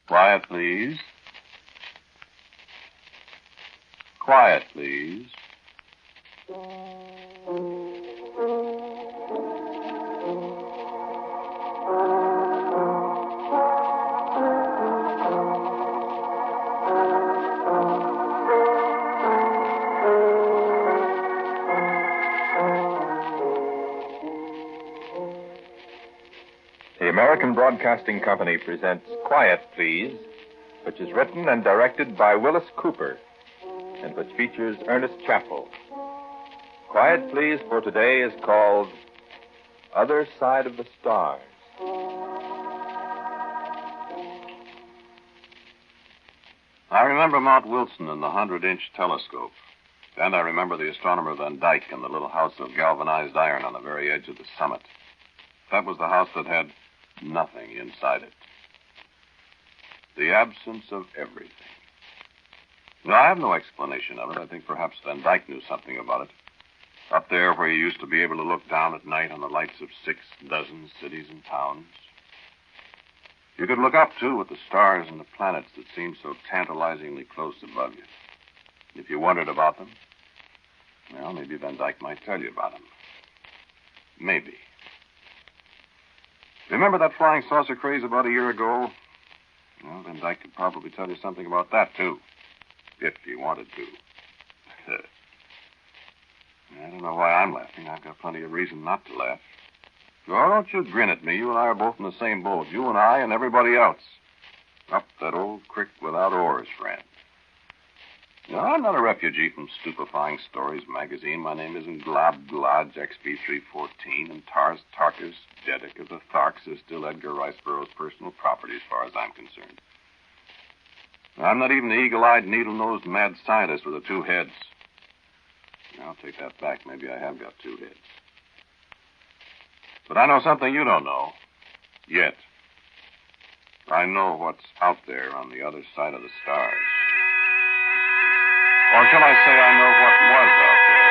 Quiet, please. Quiet, please. The American Broadcasting Company presents Quiet, Please, which is written and directed by Willis Cooper, and which features Ernest Chappell. Quiet, Please for today is called Other Side of the Stars. I remember Mount Wilson and the 100-inch telescope. And I remember the astronomer Van Dyke and the little house of galvanized iron on the very edge of the summit. That was the house that had nothing inside it. The absence of everything. No, I have no explanation of it. I think perhaps Van Dyke knew something about it. Up there where you used to be able to look down at night on the lights of 6 dozen cities and towns. You could look up, too, at the stars and the planets that seemed so tantalizingly close above you. If you wondered about them, well, maybe Van Dyke might tell you about them. Maybe. Remember that flying saucer craze about a year ago? Well, Van Dyke could probably tell you something about that, too. If he wanted to. I don't know why I'm laughing. I've got plenty of reason not to laugh. Oh, don't you grin at me. You and I are both in the same boat. You and I and everybody else. Up that old creek without oars, friend. No, I'm not a refugee from Stupefying Stories magazine. My name isn't Glob Glodge XB314, and Tars Tarkus Jeddick of the Tharks is still Edgar Rice Burroughs' personal property as far as I'm concerned. I'm not even the eagle-eyed, needle-nosed mad scientist with the 2 heads. I'll take that back. Maybe I have got 2 heads. But I know something you don't know. Yet. I know what's out there on the other side of the stars. Or shall I say I know what was out there?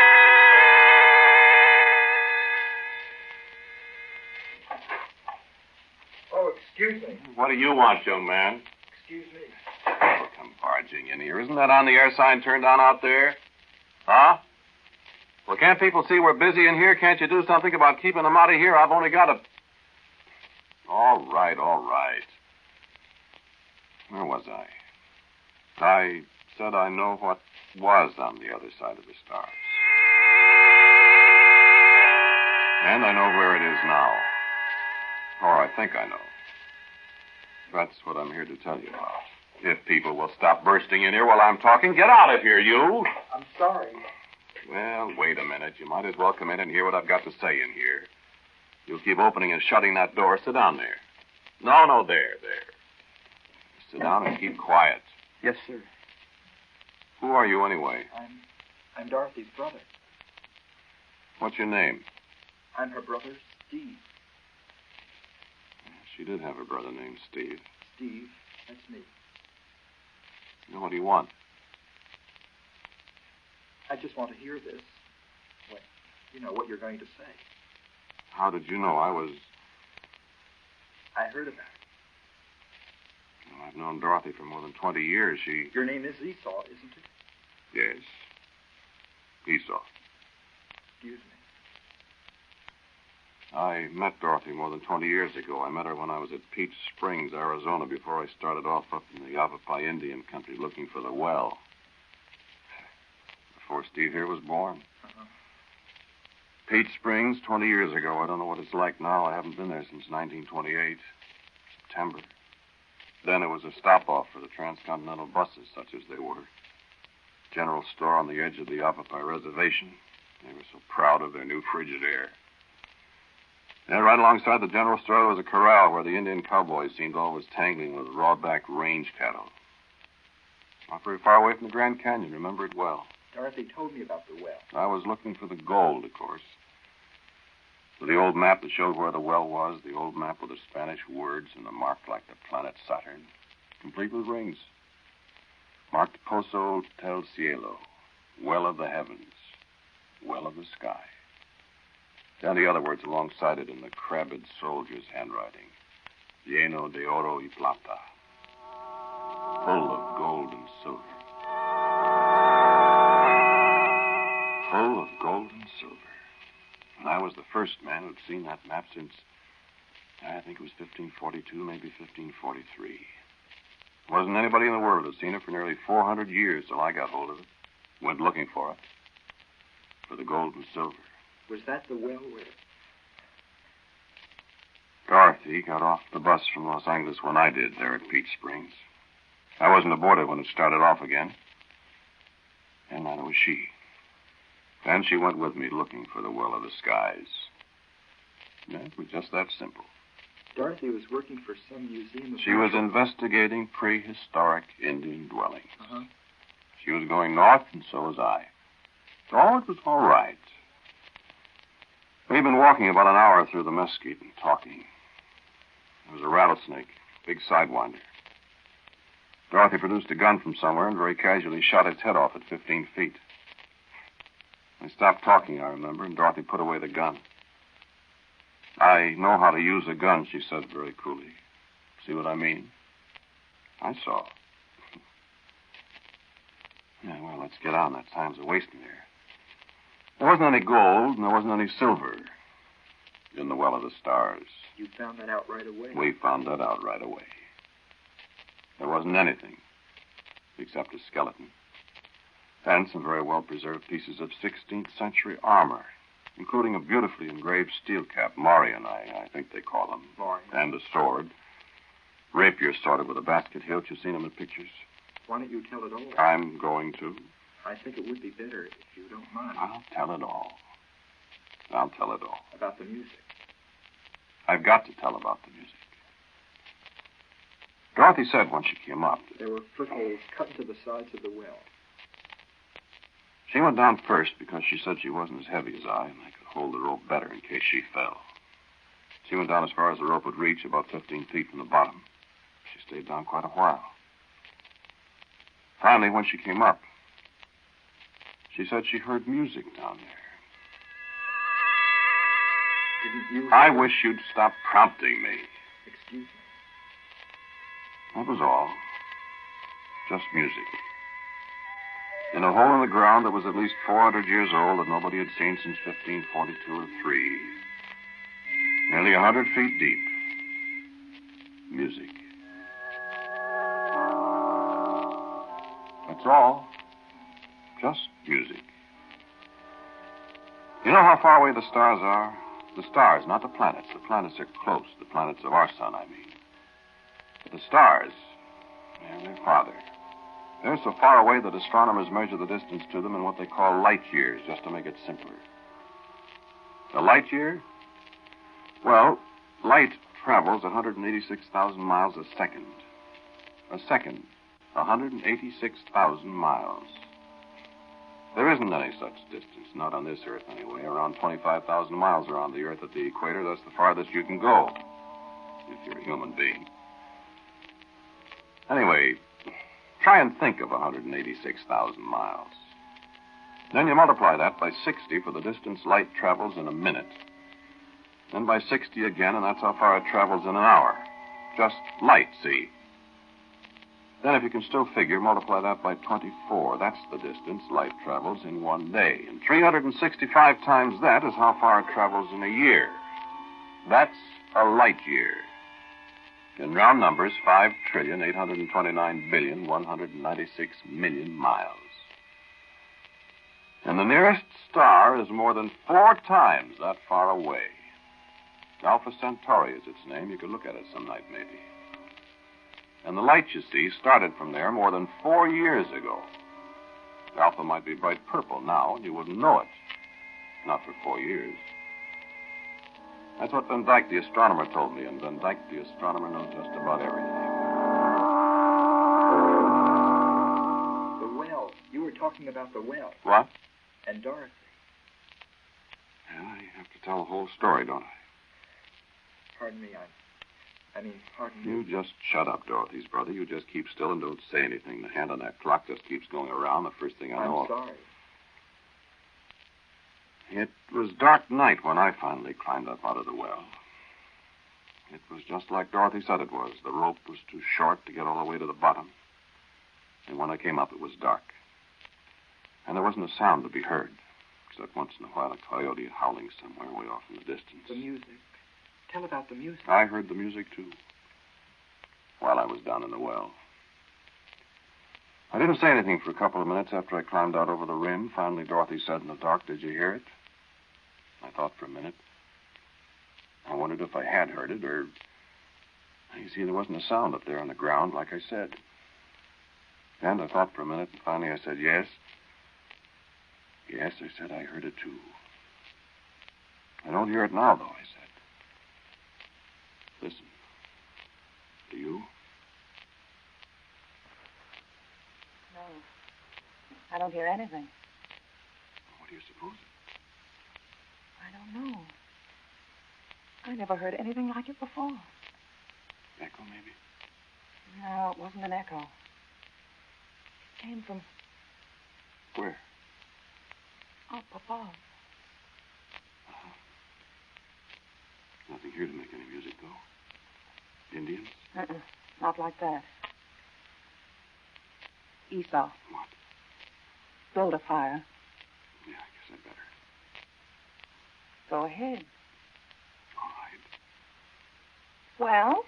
Oh, excuse me. What do you want, young man? Excuse me. Oh, come barging in here. Isn't that on the air sign turned on out there? Huh? Well, can't people see we're busy in here? Can't you do something about keeping them out of here? I've only got a... All right. Where was I? I said I know what was on the other side of the stars. And I know where it is now. Or I think I know. That's what I'm here to tell you about. If people will stop bursting in here while I'm talking, get out of here, you! I'm sorry. Well, wait a minute. You might as well come in and hear what I've got to say in here. You'll keep opening and shutting that door. Sit down there. No, there. Sit down and keep quiet. Yes, sir. Who are you, anyway? I'm Dorothy's brother. What's your name? I'm her brother, Steve. She did have a brother named Steve. Steve, that's me. Now, what do you want? I just want to hear this. Well, you know what you're going to say. How did you know I was... I heard about it. Well, I've known Dorothy for more than 20 years. Your name is Esau, isn't it? Yes. Esau. Excuse me. I met Dorothy more than 20 years ago. I met her when I was at Peach Springs, Arizona, before I started off up in the Yavapai Indian country looking for the well. Before Steve here was born. Uh-huh. Peach Springs, 20 years ago. I don't know what it's like now. I haven't been there since 1928. September. Then it was a stop-off for the transcontinental buses, such as they were. General store on the edge of the Yavapai Reservation. They were so proud of their new frigid air. And right alongside the general store there was a corral where the Indian cowboys seemed always tangling with raw-back range cattle. Not very far away from the Grand Canyon. Remember it well. Dorothy told me about the well. I was looking for the gold, of course. With the old map that showed where the well was, the old map with the Spanish words and the mark like the planet Saturn, complete with rings. Marked Pozo del Cielo, well of the heavens, well of the sky. Then the other words alongside it in the crabbed soldier's handwriting. Lleno de oro y plata. full of gold and silver. Full of gold and silver. And I was the first man who'd seen that map since, I think it was 1542, maybe 1543. Wasn't anybody in the world who'd seen it for nearly 400 years till I got hold of it. Went looking for it. For the gold and silver. Was that the well where... Dorothy got off the bus from Los Angeles when I did there at Peach Springs. I wasn't aboard it when it started off again. And neither was she. Then she went with me looking for the Well of the Skies. Yeah, it was just that simple. Dorothy was working for some museum. She was investigating prehistoric Indian dwellings. Uh-huh. She was going north, and so was I. Oh, it was all right. We'd been walking about an hour through the mesquite and talking. There was a rattlesnake, big sidewinder. Dorothy produced a gun from somewhere and very casually shot its head off at 15 feet. We stopped talking, I remember, and Dorothy put away the gun. I know how to use a gun, she said very coolly. See what I mean? I saw. Yeah, well, let's get on. That time's a wasting there. There wasn't any gold, and there wasn't any silver in the Well of the Stars. You found that out right away? We found that out right away. There wasn't anything except a skeleton. And some very well-preserved pieces of 16th century armor, including a beautifully engraved steel cap, Morion, I think they call them. Morion. And a sword. Rapier sorted with a basket hilt. You've seen them in pictures. Why don't you tell it all? I'm going to. I think it would be better if you don't mind. I'll tell it all. I'll tell it all. About the music. I've got to tell about the music. Dorothy said when she came up... There were footholes cut into the sides of the well. She went down first because she said she wasn't as heavy as I, and I could hold the rope better in case she fell. She went down as far as the rope would reach, about 15 feet from the bottom. She stayed down quite a while. Finally, when she came up, she said she heard music down there. Didn't you... I wish you'd stop prompting me. Excuse me. That was all. Just music. In a hole in the ground that was at least 400 years old that nobody had seen since 1542 or 3. Nearly 100 feet deep. Music. That's all. Just music. You know how far away the stars are? The stars, not the planets. The planets are close. The planets of our sun, I mean. But the stars, they're farther. They're so far away that astronomers measure the distance to them in what they call light years, just to make it simpler. The light year? Well, light travels 186,000 miles a second. A second. 186,000 miles. There isn't any such distance, not on this Earth anyway. Around 25,000 miles around the Earth at the equator. That's the farthest you can go, if you're a human being. Anyway, try and think of 186,000 miles. Then you multiply that by 60 for the distance light travels in a minute. Then by 60 again, and that's how far it travels in an hour. Just light, see? Then if you can still figure, multiply that by 24. That's the distance light travels in one day. And 365 times that is how far it travels in a year. That's a light year. In round numbers, 5,829,196,000,000 miles. And the nearest star is more than 4 times that far away. Alpha Centauri is its name. You could look at it some night, maybe. And the light, you see, started from there more than 4 years ago. Alpha might be bright purple now, and you wouldn't know it. Not for 4 years. That's what Van Dyke, the astronomer, told me, and Van Dyke, the astronomer, knows just about everything. The well. You were talking about the well. What? And Dorothy. Well, I have to tell the whole story, don't I? Pardon me, pardon me. You just shut up, Dorothy's brother. You just keep still and don't say anything. The hand on that clock just keeps going around. The first thing I know... I'm sorry. It was dark night when I finally climbed up out of the well. It was just like Dorothy said it was. The rope was too short to get all the way to the bottom. And when I came up, it was dark. And there wasn't a sound to be heard, except once in a while a coyote howling somewhere way off in the distance. The music. Tell about the music. I heard the music, too, while I was down in the well. I didn't say anything for a couple of minutes after I climbed out over the rim. Finally, Dorothy said in the dark, "Did you hear it?" I thought for a minute. I wondered if I had heard it, or... You see, there wasn't a sound up there on the ground, like I said. And I thought for a minute, and finally I said, "Yes." "Yes," I said, "I heard it, too." "I don't hear it now, though," I said. "Listen. Do you?" No. I don't hear anything. What do you suppose? I don't know. I never heard anything like it before. Echo, maybe? No, it wasn't an echo. It came from Where? up above. Nothing here to make any music, though. Indians? Not like that. Esau. What? Build a fire. Yeah, I guess I'd better. Go ahead. All right. Well?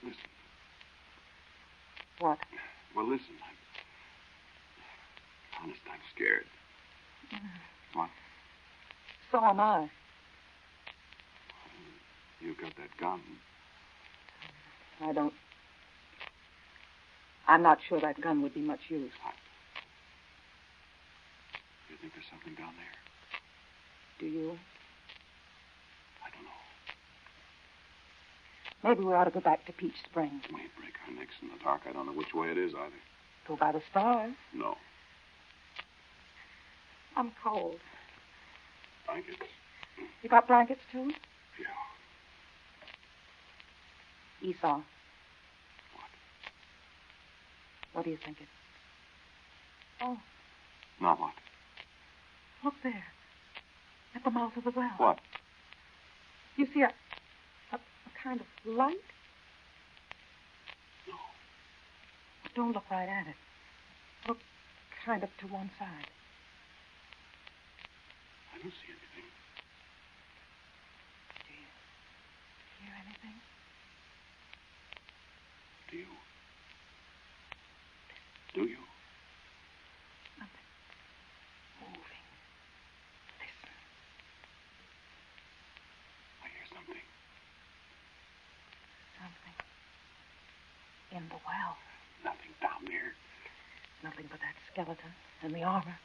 Listen. What? Well, listen. Honest, I'm scared. What? So am I. You've got that gun. I don't... I'm not sure that gun would be much use. You think there's something down there? Do you? I don't know. Maybe we ought to go back to Peach Springs. We may break our necks in the dark. I don't know which way it is either. Go by the stars. No. I'm cold. Blankets? You got blankets, too? Yeah. Esau. What? What do you think it... Oh, Now what? look there. At the mouth of the well. What? You see a kind of light? No. Don't look right at it. Look kind of to one side. I don't see anything. Do you hear anything? Do you? Do you? Nothing. Moving. Listen. I hear something. Something. In the well. Nothing down there. Nothing but that skeleton and the armor.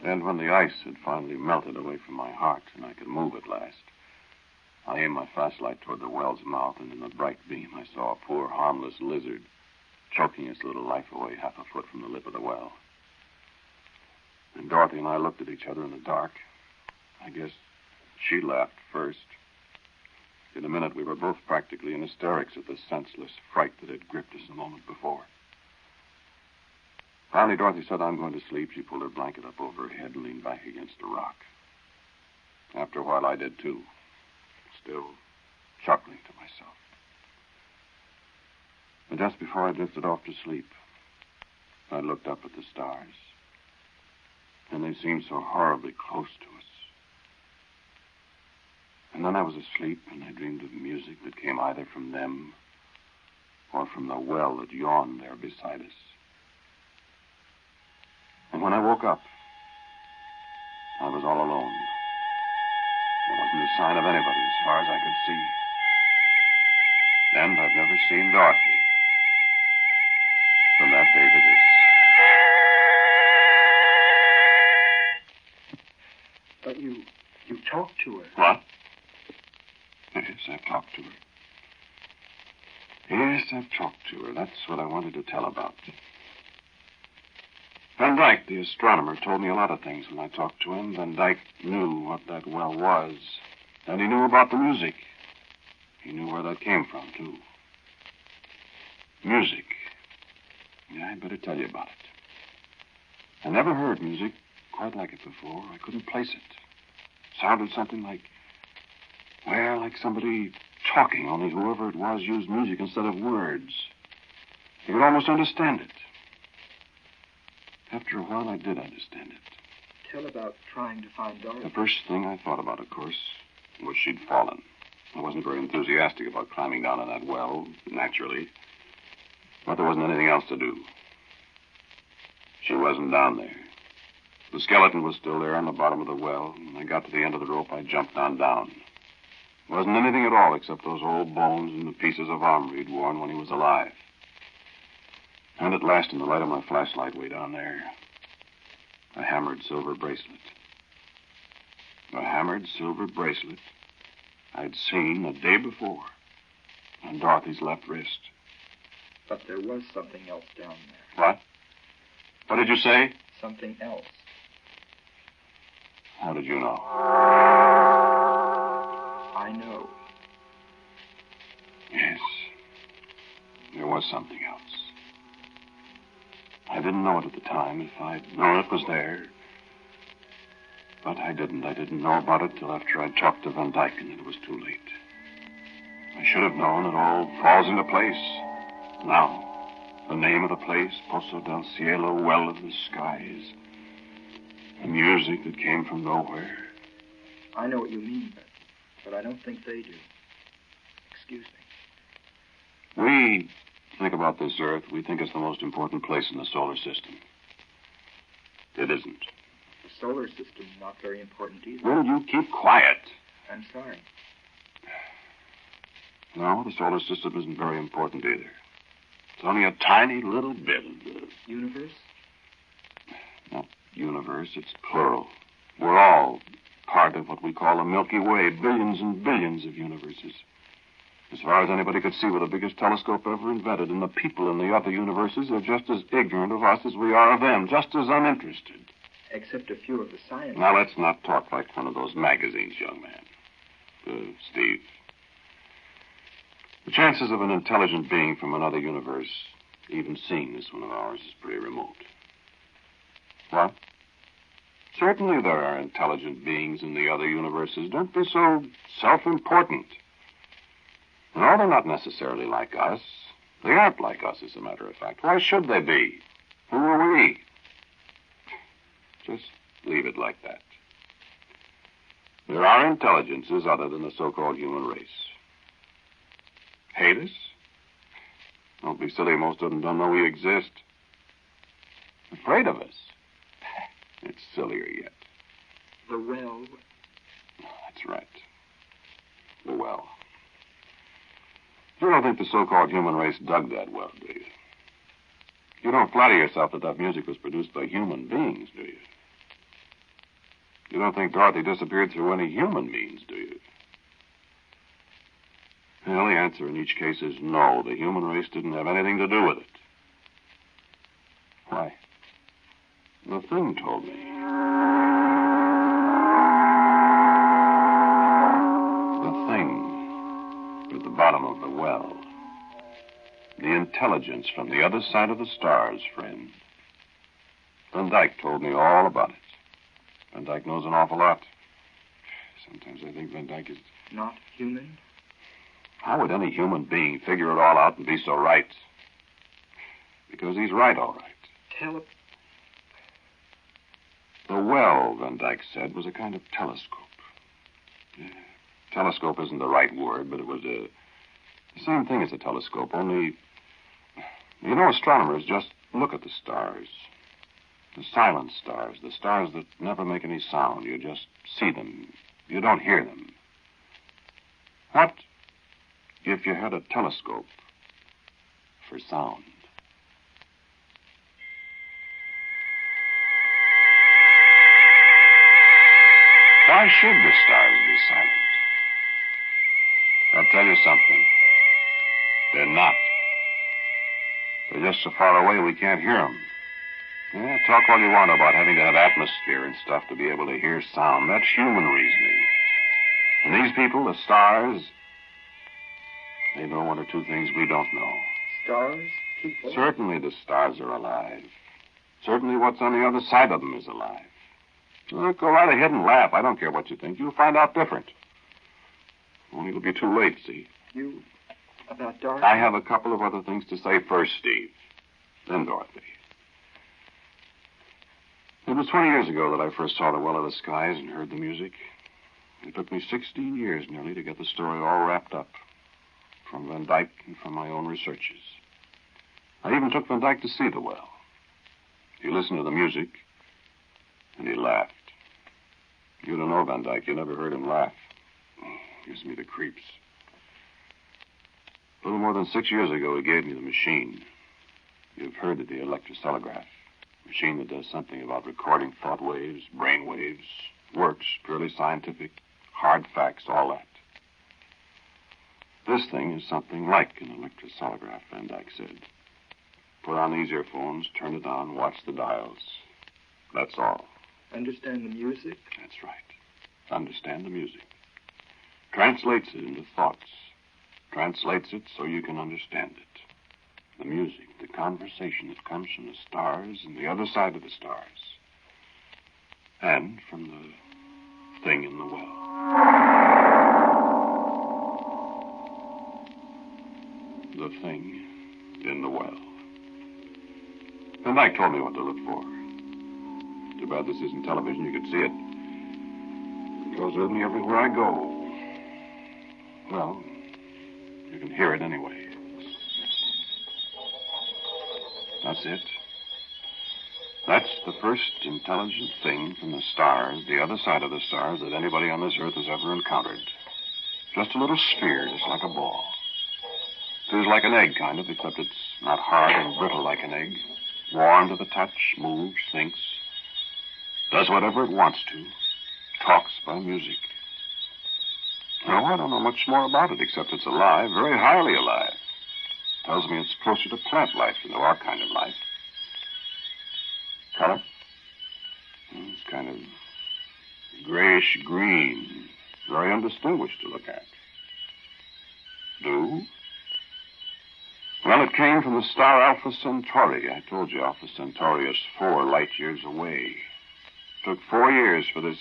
And when the ice had finally melted away from my heart and I could move at last, I aimed my flashlight toward the well's mouth, and in the bright beam I saw a poor, harmless lizard choking its little life away 1/2 foot from the lip of the well. And Dorothy and I looked at each other in the dark. I guess she laughed first. In a minute, we were both practically in hysterics at the senseless fright that had gripped us a moment before. Finally, Dorothy said, "I'm going to sleep." She pulled her blanket up over her head and leaned back against a rock. After a while, I did, too, still chuckling to myself. And just before I drifted off to sleep, I looked up at the stars, and they seemed so horribly close to us. And then I was asleep, and I dreamed of music that came either from them or from the well that yawned there beside us. And when I woke up, I was all alone. There wasn't a sign of anybody as far as I could see. And I've never seen Dorothy from that day to this. But you talked to her. What? Yes, I've talked to her. Yes, I've talked to her. That's what I wanted to tell about. Van Dyke, the astronomer, told me a lot of things when I talked to him. Van Dyke knew what that well was. And he knew about the music. He knew where that came from, too. Music. Yeah, I'd better tell you about it. I never heard music quite like it before. I couldn't place it. sounded something like, well, like somebody talking, only whoever it was used music instead of words. You could almost understand it. After a while, I did understand it. Tell about trying to find Dorothy. The first thing I thought about, of course, was she'd fallen. I wasn't very enthusiastic about climbing down in that well, naturally. But there wasn't anything else to do. She wasn't down there. The skeleton was still there on the bottom of the well. When I got to the end of the rope, I jumped on down. There wasn't anything at all except those old bones and the pieces of armor he'd worn when he was alive. And at last, in the light of my flashlight way down there, a hammered silver bracelet. A hammered silver bracelet I'd seen the day before on Dorothy's left wrist. But there was something else down there. What? What did you say? Something else. How did you know? I know. Yes. There was something else. I didn't know it at the time. If I'd known it was there. But I didn't. I didn't know about it till after I'd talked to Van Dyke, and it was too late. I should have known. It all falls into place. Now, the name of the place, Pozo del Cielo, Well of the Skies. The music that came from nowhere. I know what you mean, but I don't think they do. Excuse me. We think about this Earth. We think it's the most important place in the solar system. It isn't. The solar system's not very important either. Will you keep quiet? I'm sorry. No, the solar system isn't very important either. It's only a tiny little bit of the... Universe? Not universe, it's plural. We're all part of what we call the Milky Way, billions and billions of universes. As far as anybody could see with the biggest telescope ever invented, and the people in the other universes are just as ignorant of us as we are of them, just as uninterested. Except a few of the scientists. Now, let's not talk like one of those magazines, young man. Steve. The chances of an intelligent being from another universe even seeing this one of ours is pretty remote. What? Certainly there are intelligent beings in the other universes. Don't be so self-important. No, they're not necessarily like us. They aren't like us, as a matter of fact. Why should they be? Who are we? Just leave it like that. There are intelligences other than the so-called human race. Hate us? Don't be silly. Most of them don't know we exist. Afraid of us? It's sillier yet. The well. That's right. The well. You don't think the so-called human race dug that well, do you? You don't flatter yourself that that music was produced by human beings, do you? You don't think Dorothy disappeared through any human means, do you? Well, the answer in each case is no. The human race didn't have anything to do with it. Why? The thing told me. The thing at the bottom of the well. The intelligence from the other side of the stars, friend. Van Dyke told me all about it. Van Dyke knows an awful lot. Sometimes I think Van Dyke is... Not human? How would any human being figure it all out and be so right? Because he's right, all right. Tell it. The well, Van Dyke said, was a kind of telescope. Yeah. Telescope isn't the right word, but it was the same thing as a telescope, only... You know, astronomers just look at the stars. The silent stars, the stars that never make any sound. You just see them. You don't hear them. What if you had a telescope for sound? Why should the stars be silent? I'll tell you something. They're not. They're just so far away we can't hear them. Yeah, talk all you want about having to have atmosphere and stuff to be able to hear sound. That's human reasoning. And these people, the stars, they know one or two things we don't know. Stars? People? Certainly the stars are alive. Certainly what's on the other side of them is alive. Well, go right ahead and laugh. I don't care what you think. You'll find out different. Only it'll be too late, see? You... about Dorothy? I have a couple of other things to say first, Steve. Then Dorothy. It was 20 years ago that I first saw the Well of the Skies and heard the music. It took me 16 years nearly to get the story all wrapped up. From Van Dyke and from my own researches. I even took Van Dyke to see the well. He listened to the music, and he laughed. You don't know Van Dyke. You never heard him laugh. Gives me the creeps. A little more than 6 years ago, he gave me the machine. You've heard of the electrocelograph. Machine that does something about recording thought waves, brain waves, works, purely scientific, hard facts, all that. This thing is something like an electrocelograph, Van Dyke said. Put on these earphones, turn it on, watch the dials. That's all. Understand the music? That's right. Understand the music. Translates it into thoughts. Translates it so you can understand it. The music, the conversation that comes from the stars and the other side of the stars. And from the thing in the well. The thing in the well. Van Dyke told me what to look for. Too bad this isn't television. You could see it. It goes with me everywhere I go. Well, you can hear it anyway. That's it. That's the first intelligent thing from the stars, the other side of the stars, that anybody on this earth has ever encountered. Just a little sphere, just like a ball. It is like an egg, kind of, except it's not hard and brittle like an egg. Warm to the touch, moves, thinks, does whatever it wants to, talks by music. No, I don't know much more about it, except it's alive, very highly alive. Tells me it's closer to plant life than to our kind of life. Color? It's kind of grayish-green, very undistinguished to look at. Do? Well, it came from the star Alpha Centauri. I told you Alpha Centauri is 4 light years away. It took 4 years for this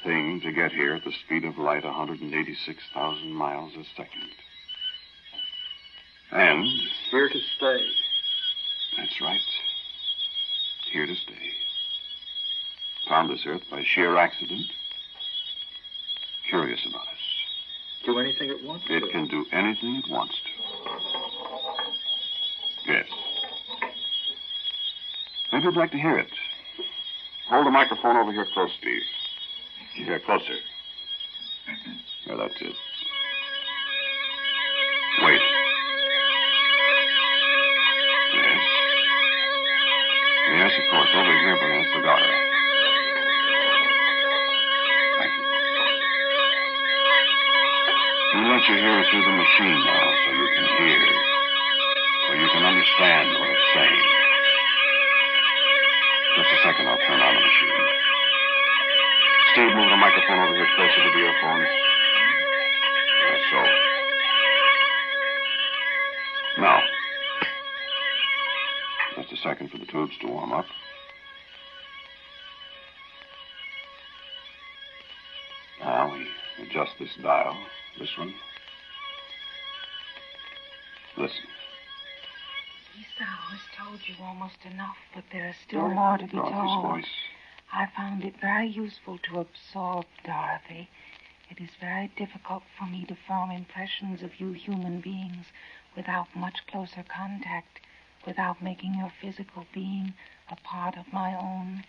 thing to get here at the speed of light, 186,000 miles a second. And... here to stay. That's right. Here to stay. Found this Earth by sheer accident. Curious about us. Do anything it wants to. It can do anything it wants to. Yes. Maybe you'd like to hear it. Hold the microphone over here close, Steve. Here, closer. Yeah, that's it. Wait. Yes. Yes, of course. Over here by that cigar. Thank you. We'll let you hear it through the machine now so you can hear. So you can understand what it's saying. Just a second, I'll turn on the machine. Steve, move the microphone over here closer to the earphones. Yeah, so. Now. Just a second for the tubes to warm up. Now we adjust this dial. This one. Listen. Lisa, I was told you almost enough, but there is still more to be Dorothy's told. voice. I found it very useful to absorb Dorothy. It is very difficult for me to form impressions of you human beings without much closer contact, without making your physical being a part of my own.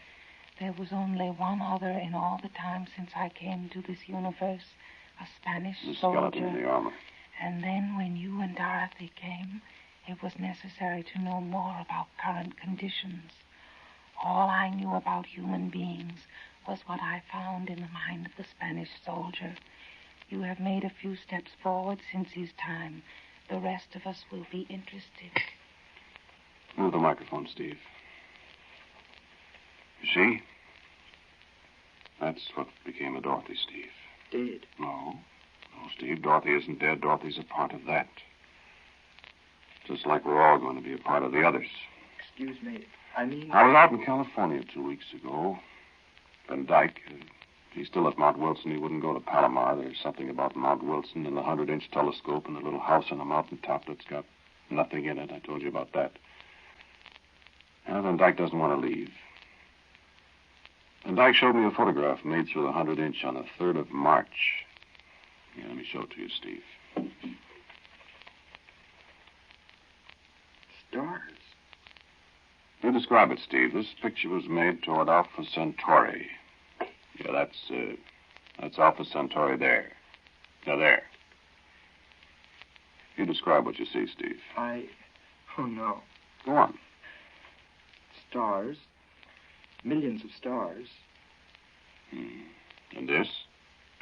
There was only one other in all the time since I came to this universe, a Spanish The soldier. skeleton in the armor. And then when you and Dorothy came, it was necessary to know more about current conditions. All I knew about human beings was what I found in the mind of the Spanish soldier. You have made a few steps forward since his time. The rest of us will be interested. Move the microphone, Steve. You see? That's what became of Dorothy, Steve. Dead. No, Steve. Dorothy isn't dead. Dorothy's a part of that. Just like we're all going to be a part of the others. Excuse me. I mean... I was out in California 2 weeks ago. Van Dyke, he's still at Mount Wilson. He wouldn't go to Palomar. There's something about Mount Wilson and the 100-inch telescope and the little house on the mountaintop that's got nothing in it. I told you about that. Van Dyke doesn't want to leave. Van Dyke showed me a photograph made through the 100-inch on the 3rd of March. Yeah, let me show it to you, Steve. Stars. You describe it, Steve. This picture was made toward Alpha Centauri. Yeah, that's Alpha Centauri there. Now, there. You describe what you see, Steve. Oh, no. Go on. Stars. Millions of stars. And this?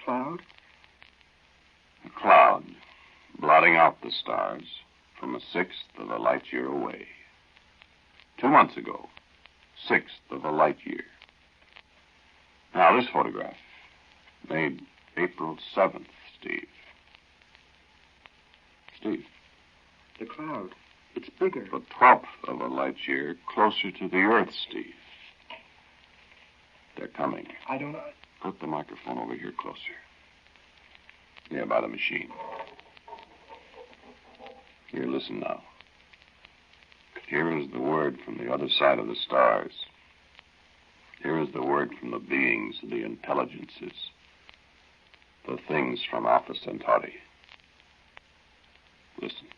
Cloud. A cloud, blotting out the stars from a sixth of a light year away. 2 months ago, sixth of a light year. Now, this photograph, made April 7th, Steve. Steve. The cloud. It's bigger. The 12th of a light year closer to the Earth, Steve. They're coming. I don't know. Put the microphone over here closer. Yeah, by the machine. Here, listen now. Here is the word from the other side of the stars. Here is the word from the beings, the intelligences, the things from Alpha Centauri. Listen.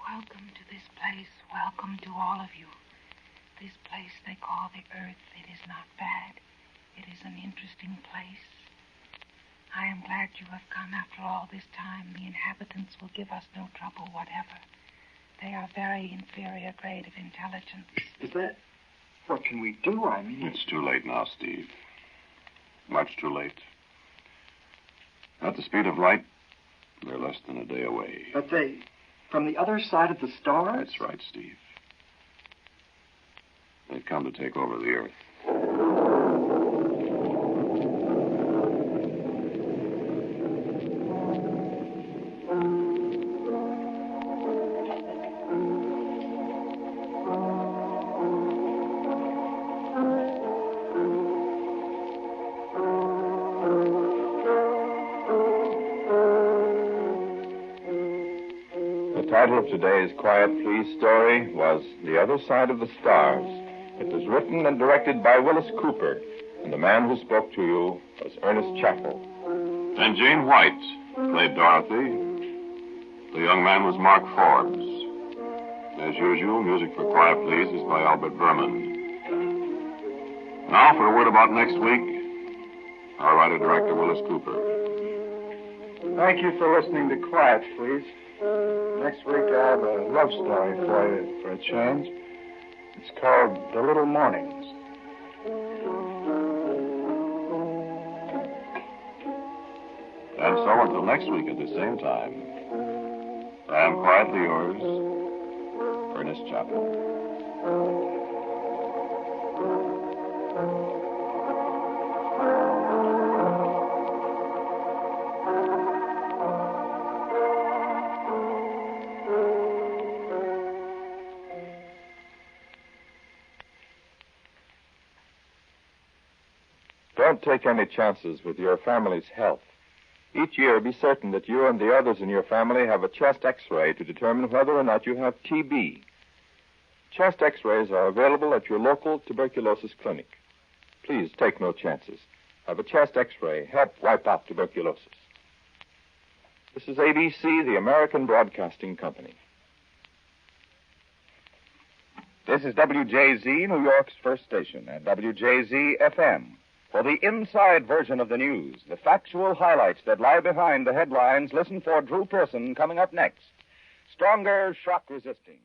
Welcome to this place. Welcome to all of you. This place they call the Earth, it is not bad. It is an interesting place. I am glad you have come after all this time. The inhabitants will give us no trouble whatever. They are very inferior grade of intelligence. Is that... What can we do? I mean... It's too late now, Steve. Much too late. At the speed of light, they're less than a day away. But they... From the other side of the stars? That's right, Steve. They've come to take over the Earth. The title of today's Quiet Please story was The Other Side of the Stars. It was written and directed by Willis Cooper, and the man who spoke to you was Ernest Chappell. And Jane White played Dorothy. The young man was Mark Forbes. As usual, music for Quiet Please is by Albert Berman. Now for a word about next week, our writer-director Willis Cooper. Thank you for listening to Quiet, Please. Next week I have a love story for you for a change. It's called The Little Mornings. And so until next week at the same time, I am quietly yours, Ernest Chappell. Don't take any chances with your family's health. Each year, be certain that you and the others in your family have a chest X-ray to determine whether or not you have TB. Chest X-rays are available at your local tuberculosis clinic. Please take no chances. Have a chest X-ray. Help wipe out tuberculosis. This is ABC, the American Broadcasting Company. This is WJZ, New York's first station, and WJZ-FM. For the inside version of the news, the factual highlights that lie behind the headlines, listen for Drew Pearson coming up next. Stronger, shock-resisting.